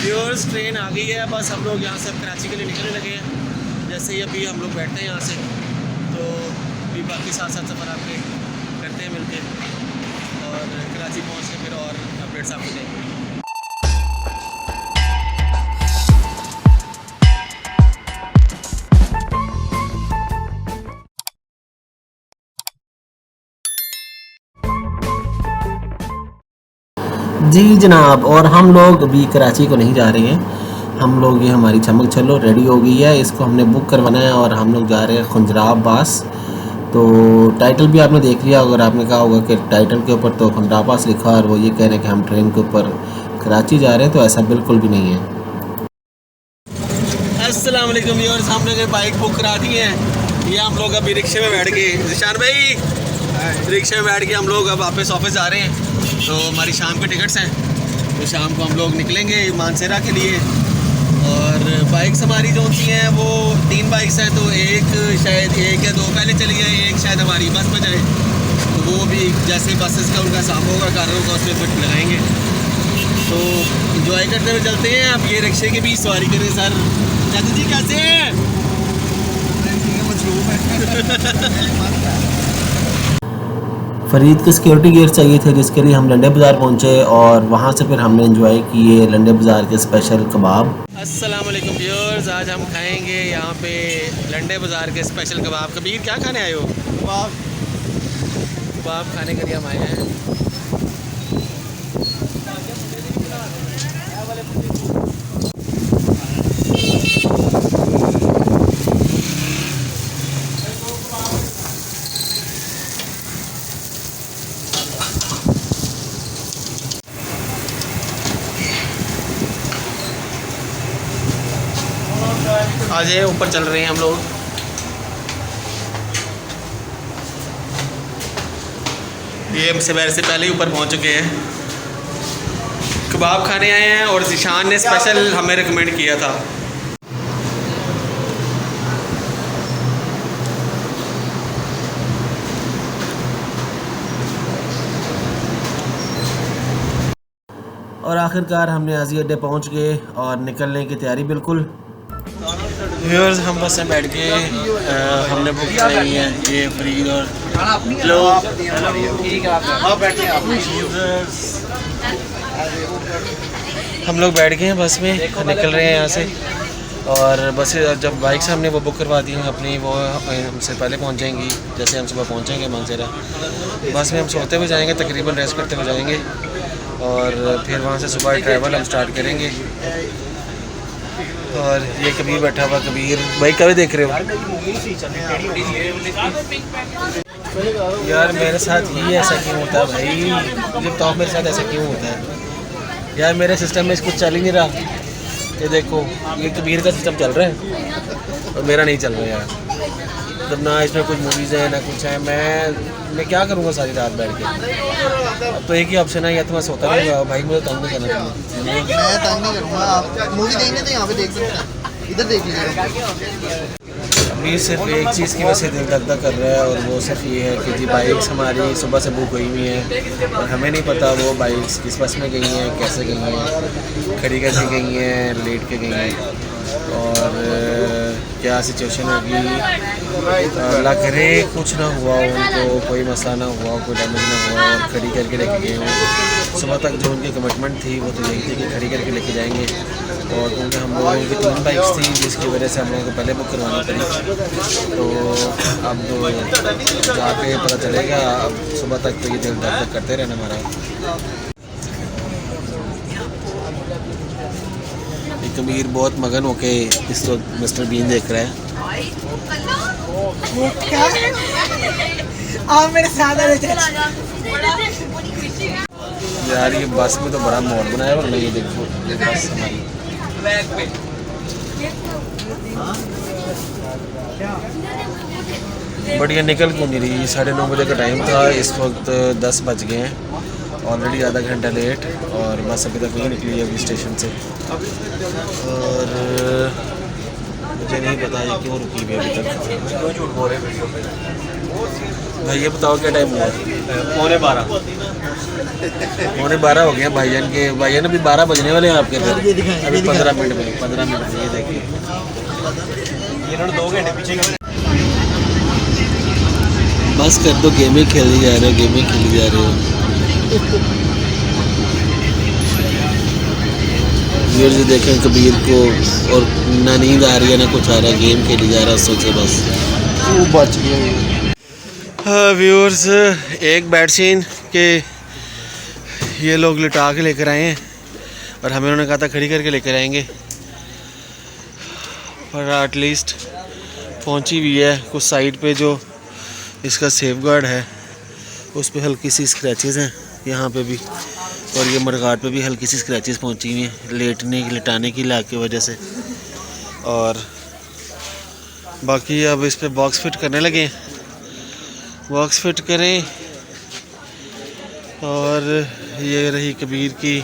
Viewers train आ गई है, बस हम लोग यहाँ से अब कराची के लिए निकलने लगे हैं। जैसे ही अभी हम लोग बैठते हैं यहाँ से तो अभी बाकी साथ साथ सफ़र आपके करते हैं मिलके, और कराची पहुँच के फिर और अपडेट्स आपको देंगे। जी जनाब, और हम लोग अभी कराची को नहीं जा रहे हैं। हम लोग ये हमारी चमक चलो रेडी हो गई है, इसको हमने बुक करवाना है और हम लोग जा रहे हैं खुंजराब बास। तो टाइटल भी आपने देख लिया, अगर आपने कहा होगा कि टाइटल के ऊपर तो खुंजराब बास लिखा और वो ये कह रहे हैं कि हम ट्रेन के ऊपर कराची जा रहे हैं, तो ऐसा बिल्कुल भी नहीं है। अस्सलाम वालेकुम व्यूअर्स, हम लोग बाइक बुक करा दी है। ये हम लोग अभी रिक्शे में बैठ के, जिशान भाई रिक्शे में बैठ के हम लोग अब वापस ऑफिस जा रहे हैं। तो हमारी शाम के टिकट्स हैं, तो शाम को हम लोग निकलेंगे मानसेरा के लिए। और बाइक्स हमारी जो सी हैं वो 3 बाइक्स हैं, तो एक शायद 1 या 2 पहले चली गई, एक शायद हमारी बस में जाए, तो वो भी जैसे बसेस का उनका हिसाब होगा कार होगा उसमें फिट लगाएंगे। तो इंजॉय करते हुए चलते हैं। अब ये रिक्शे की भी सवारी करें सर। चाचा जी कैसे हैं? फरीद के सिक्योरिटी गेट चाहिए थे, जिसके लिए हम लंडे बाज़ार पहुँचे और वहाँ से फिर हमने एंजॉय किए लंडे बाज़ार के स्पेशल कबाब। अस्सलाम वालेकुम व्यूअर्स, आज हम खाएंगे यहाँ पे लंडे बाज़ार के स्पेशल कबाब। कबीर क्या खाने आए हो? कबाब खाने के लिए हम आए हैं। आज ये ऊपर चल रहे हैं हम लोग। ये हमसे से पहले ही ऊपर पहुंच चुके हैं, कबाब खाने आए हैं और जिशान ने स्पेशल हमें रिकमेंड किया था। और आखिरकार हमने आजी अड्डे पहुँच गए और निकलने की तैयारी बिल्कुल। व्यूअर्स हम बस में बैठ गए, हमने बुक कराई है। ये फरीद और लोग हम लोग बैठ गए हैं बस में, निकल रहे हैं यहाँ से। और बस जब बाइक से हमने वो बुक करवा दी है अपनी, वो हमसे पहले पहुँच जाएंगी। जैसे हम सुबह पहुँचेंगे मानसेरा, बस में हम सोते हुए जाएंगे, तकरीबन रेस्ट करते हुए जाएंगे, और फिर वहाँ से सुबह ट्रैवल हम स्टार्ट करेंगे। और ये कबीर बैठा हुआ। कबीर भाई कभी देख रहे हो? यार मेरे साथ ही ऐसा क्यों होता है भाई? मुझे तो मेरे साथ ऐसा क्यों होता है यार? मेरे सिस्टम में कुछ चल ही नहीं रहा। ये देखो, ये कबीर का सिस्टम चल रहा है और मेरा नहीं चल रहा यार। मतलब ना इसमें कुछ मूवीज़ हैं ना कुछ है। मैं क्या करूँगा सारी रात बैठ के? अब तो एक ही ऑप्शन है, या तो मैं सोता रहूँगा। भाई मुझे तंग नहीं करना चाहिए। मैं तंग नहीं करूँगा। आप मूवी देखने तो यहाँ पे देख सकते हैं, इधर देख लीजिए। अभी सिर्फ एक चीज़ की वजह से दिल धक कर रहा है, और वो सिर्फ ये है कि जी बाइक्स हमारी सुबह से बुक हुई हुई हैं और हमें नहीं पता वो बाइक्स किस बस में गई हैं, कैसे गई हैं, खड़ी करके गई हैं, लेट के गई हैं, और क्या सिचुएशन होगी। अल्लाह करे कुछ ना हुआ हो, उनको कोई मसला ना हुआ, कोई डैमेज ना हुआ, और खड़ी करके लेके गए हों। सुबह तक जो उनकी कमिटमेंट थी वो तो यही थी कि खड़ी करके लेके जाएंगे, और क्योंकि हम लोगों की 3 बाइक्स थी जिसकी वजह से हम लोगों को पहले बुक करवानी पड़ी। तो अब जाके पता चलेगा। अब सुबह तक तो ये दिल दर्द करते रहना हमारा। कबीर बहुत मगन होके इस वक्त मिस्टर बीन देख रहा है। वो क्या है? आप मेरे साथ आ रहे यार ये बस में तो बड़ा मोड़ बनाया और नहीं, देखो ये बस हमारी बढ़िया निकल क्यों नहीं रही? 9:30 बजे का टाइम था, इस वक्त 10 बज गए हैं, ऑलरेडी आधा घंटा लेट, और बस अभी तक नहीं निकली है अभी स्टेशन से। और मुझे नहीं पता है क्यों रुकी हुई अभी तक। क्यों झूठ बोल रहे हैं वीडियो पे? भाई ये बताओ क्या टाइम हुआ? 11:15। 12:15 हो गया भाईजान के। भाईजान अभी 12 बजने वाले हैं आपके घर। ये दिखाएं, अभी ये दिखाएं। 15 मिनट में, 15 मिनट में ये देखिए। इन्होंने 2 घंटे पीछे कर बस कर दो, गेमें खेली जा रहे हो, गेमें खेली जा रहे हो। व्यूअर्स ये देखें कबीर को, और ना नींद आ रही है ना कुछ आ रहा है, गेम खेली जा रहा है सोचे बस। वो बच गया। व्यूअर्स एक बेडशीन के ये लोग लिटा के लेकर आए हैं और हमें उन्होंने कहा था खड़ी करके लेकर आएंगे, पर एटलीस्ट पहुंची भी है। कुछ साइड पे जो इसका सेफगार्ड है उस पे हल्की सी स्क्रैचेस हैं यहाँ पे भी, और ये मडगार्ड पे भी हल्की सी स्क्रैचेस पहुंची हुई हैं लिटाने की लाग की वजह से। और बाकी अब इस पे बॉक्स फिट करने लगे हैं, बॉक्स फिट करें। और ये रही कबीर की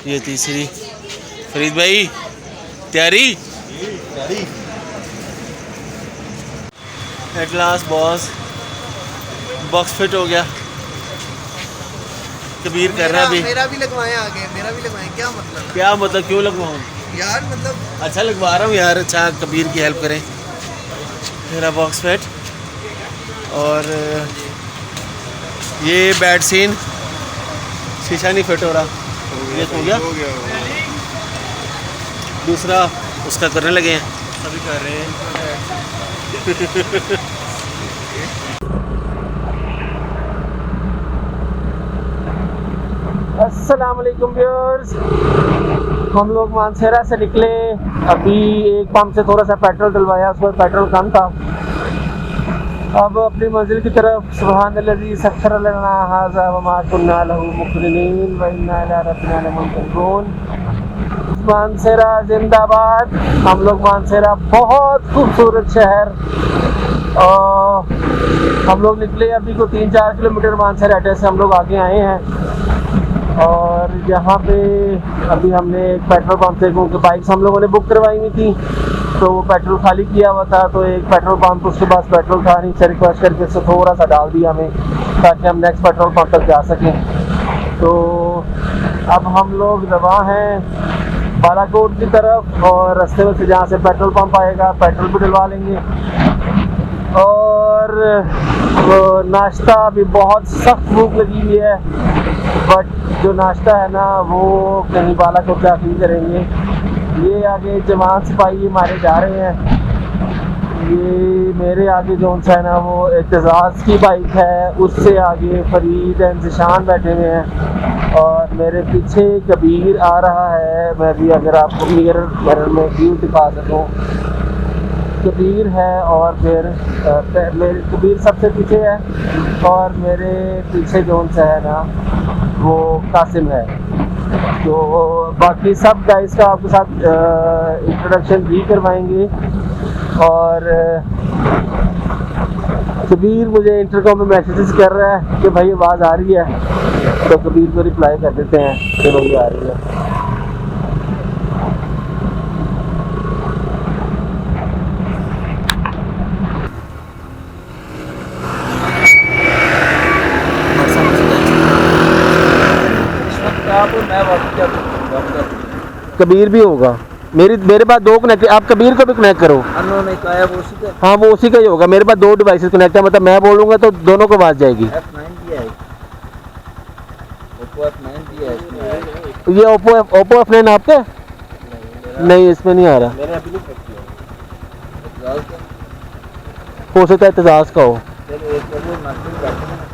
ये तीसरी। फरीद भाई तैयारी? एट लास्ट बॉक्स फिट हो गया। कबीर कर रहा है अभी। मेरा भी लगवाएं आगे, मेरा भी लगवाएं। क्या मतलब? क्या मतलब, क्यों लगवाऊँ यार मतलब अच्छा लगवा रहा हूँ यार। अच्छा कबीर की हेल्प करें। मेरा बॉक्स फिट। और ये बेड सीन शीशा नहीं फिट हो रहा, ये हो गया। दूसरा उसका करने लगे हैं, सभी कर रहे हैं। अस्सलाम वालेकुम व्यूअर्स, हम लोग मानसेरा से निकले। अभी एक पंप से थोड़ा सा पेट्रोल डलवाया, उसमें पेट्रोल कम था। अब अपनी मंजिल की तरफ। सुबहानल्लज़ी सख्खर लना हाज़ा व मा कुन्ना लहू मुक़रिनीन व इन्ना इला रब्बिना लमुनक़लिबून। मानसेरा जिंदाबाद। हम लोग मानसेरा बहुत खूबसूरत शहर, और हम लोग निकले अभी को 3-4 किलोमीटर मानसेरा अड्डे से हम लोग आगे आए हैं। और यहाँ पे अभी हमने एक पेट्रोल पंप से, क्योंकि बाइक्स हम लोगों ने बुक करवाई हुई थी तो वो पेट्रोल खाली किया हुआ था, तो एक पेट्रोल पंप उसके पास पेट्रोल था नहीं, से रिक्वेस्ट करके उससे थोड़ा सा डाल दिया हमें ताकि हम नेक्स्ट पेट्रोल पंप तक जा सकें। तो अब हम लोग रवा हैं बालाकोट की तरफ, और रास्ते में से जहाँ से पेट्रोल पंप आएगा पेट्रोल भी डलवा लेंगे। और नाश्ता अभी बहुत सख्त भूख लगी हुई है, बट जो नाश्ता है ना वो कहीं बालाकोट जाके ही करेंगे। ये आगे जवान सिपाही हमारे जा रहे हैं। ये मेरे आगे जो है ना वो एतजाज़ की बाइक है, उससे आगे फरीद एंड ज़िशान बैठे हुए हैं, और मेरे पीछे कबीर आ रहा है। मैं भी अगर आपको मिरर में व्यू दिखा सकूँ, कबीर है, और फिर मेरे कबीर सबसे पीछे है, और मेरे पीछे जो है ना वो कासिम है। तो बाकी सब गाइस का आपके साथ इंट्रोडक्शन भी करवाएंगे। और कबीर मुझे इंटरकॉम में मैसेजेस कर रहा है कि भाई आवाज़ आ रही है, तो कबीर को रिप्लाई कर देते हैं कि भाई आ रही है। कबीर भी होगा। मेरे पास 2 कनेक्ट, आप कबीर को भी कनेक्ट करो। हाँ वो उसी का ही होगा। मेरे पास 2 डिवाइसेस कनेक्ट है, मतलब मैं बोलूँगा तो दोनों को आवाज़ जाएगी। ये ओप्पो F9 आपका नहीं, इसमें नहीं आ रहा। हो सकता है एतजाज़ का हो।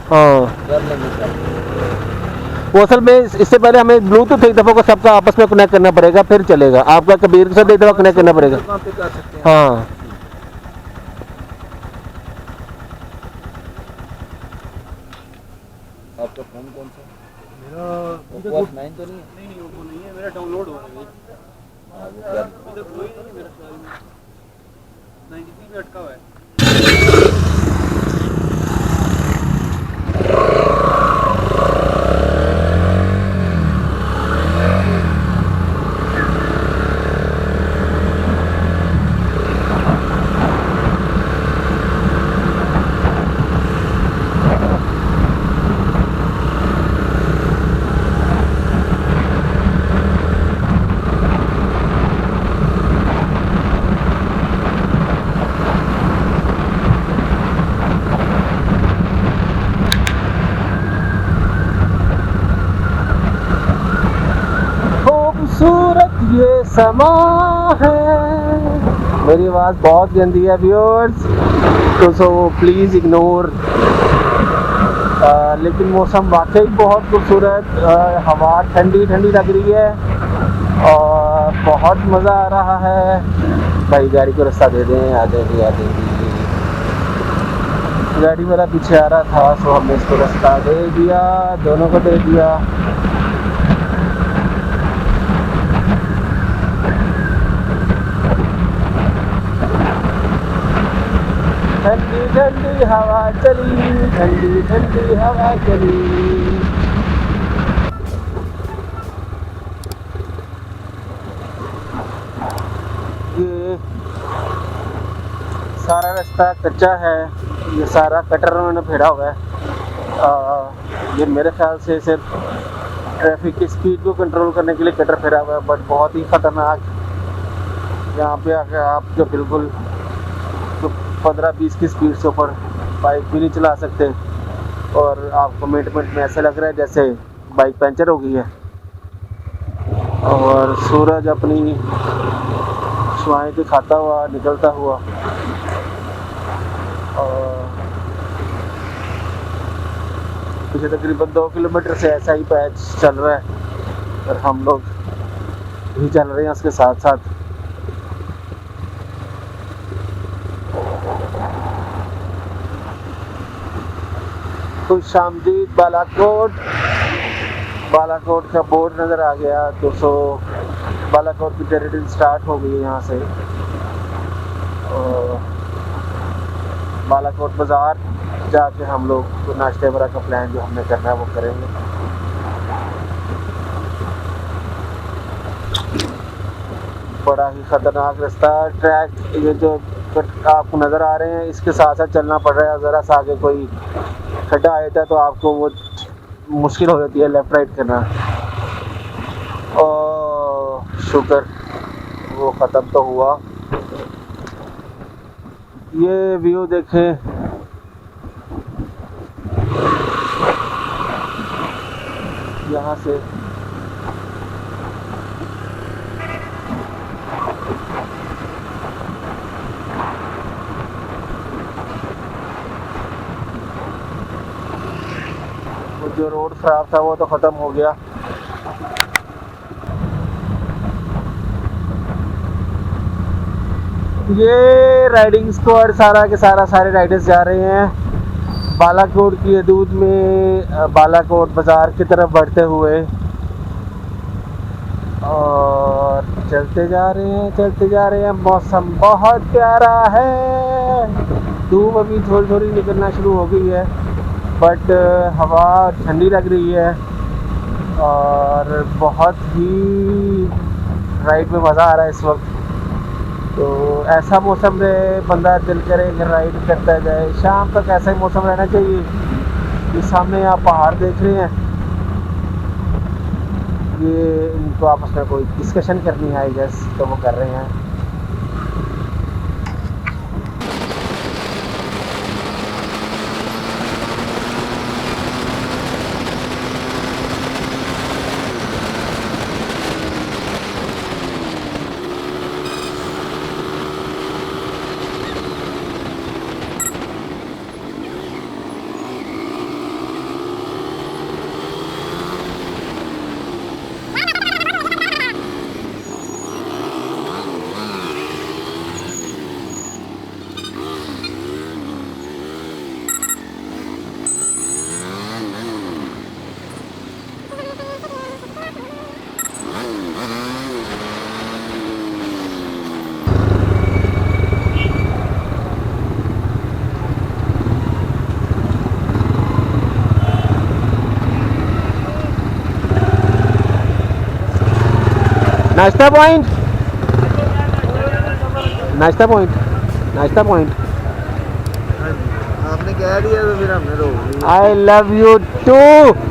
हाँ वो असल में इससे पहले हमें ब्लूटूथ एक दफ़ा को सबका आपस में कनेक्ट करना पड़ेगा, फिर चलेगा। आपका कबीर के साथ एक दफ़ा कनेक्ट करना पड़ेगा। हाँ आपका फोन कौन सा? मेरा Oppo F9 तो नहीं है? नहीं Oppo नहीं है, मेरा डाउनलोड हो गया है। इधर कोई नहीं मेरा ख्याल में 93 पे अटका हुआ है। खूबसूरत ये समा है। मेरी आवाज़ बहुत गंदी है व्यूअर्स, तो सो प्लीज़ इग्नोर। लेकिन मौसम वाकई बहुत खूबसूरत, हवा ठंडी ठंडी लग रही है और बहुत मज़ा आ रहा है। भाई गाड़ी को रास्ता दे दें, आ जाएगी आ जाएगी। गाड़ी वाला पीछे आ रहा था, सो हमने इसको रास्ता दे दिया, दोनों को दे दिया। ठंडी ठंडी हवा चली, ठंडी ठंडी हवा चली। ये सारा रास्ता कच्चा है, ये सारा कटर उन्होंने फेरा हुआ है। ये मेरे ख्याल से सिर्फ ट्रैफिक की स्पीड को कंट्रोल करने के लिए कटर फेरा हुआ है, बट बहुत ही ख़तरनाक। यहाँ पे आकर आप जो बिल्कुल 15-20 की स्पीड से ऊपर बाइक भी नहीं चला सकते, और आपको मिनट में ऐसा लग रहा है जैसे बाइक पंचर हो गई है। और सूरज अपनी शुआएं दिखाता हुआ निकलता हुआ, और पीछे तकरीबन 2 किलोमीटर से ऐसा ही पैच चल रहा है और हम लोग भी चल रहे हैं उसके साथ साथ। खुशामदीद बालाकोट। बालाकोट का बोर्ड नज़र आ गया, तो सो बालाकोट की टेरिटरी स्टार्ट हो गई है यहाँ से। और बालाकोट बाज़ार जाके हम लोग नाश्ते वगैरह का प्लान जो हमने करना है वो करेंगे। बड़ा ही ख़तरनाक रास्ता, ट्रैक ये जो आपको नज़र आ रहे हैं इसके साथ साथ चलना पड़ रहा है। ज़रा सा आगे कोई खड्डा आ जाता है तो आपको वो मुश्किल हो जाती है लेफ़्ट राइट करना। और शुक्र वो ख़त्म तो हुआ। ये व्यू देखें, यहाँ से वो जो रोड खराब था वो तो ख़त्म हो गया। ये राइडिंग स्क्वाड सारा के सारे राइडर्स जा रहे हैं बालाकोट की हदूद में, बालाकोट बाज़ार की तरफ बढ़ते हुए, और चलते जा रहे हैं। मौसम बहुत प्यारा है, धूप अभी थोड़ी थोड़ी निकलना शुरू हो गई है, बट हवा ठंडी लग रही है और बहुत ही राइड में मज़ा आ रहा है इस वक्त। तो ऐसा मौसम में बंदा दिल करे कि राइड करता जाए। शाम तक ऐसा ही मौसम रहना चाहिए। ये सामने आप पहाड़ देख रहे हैं, ये इनको आपस में कोई डिस्कशन करनी है आई गेस, तो वो कर रहे हैं। नाश्ता पॉइंट, नाश्ता पॉइंट, नाश्ता पॉइंट। आपने कह दिया तो फिर हमने रोक लिया। I love you to.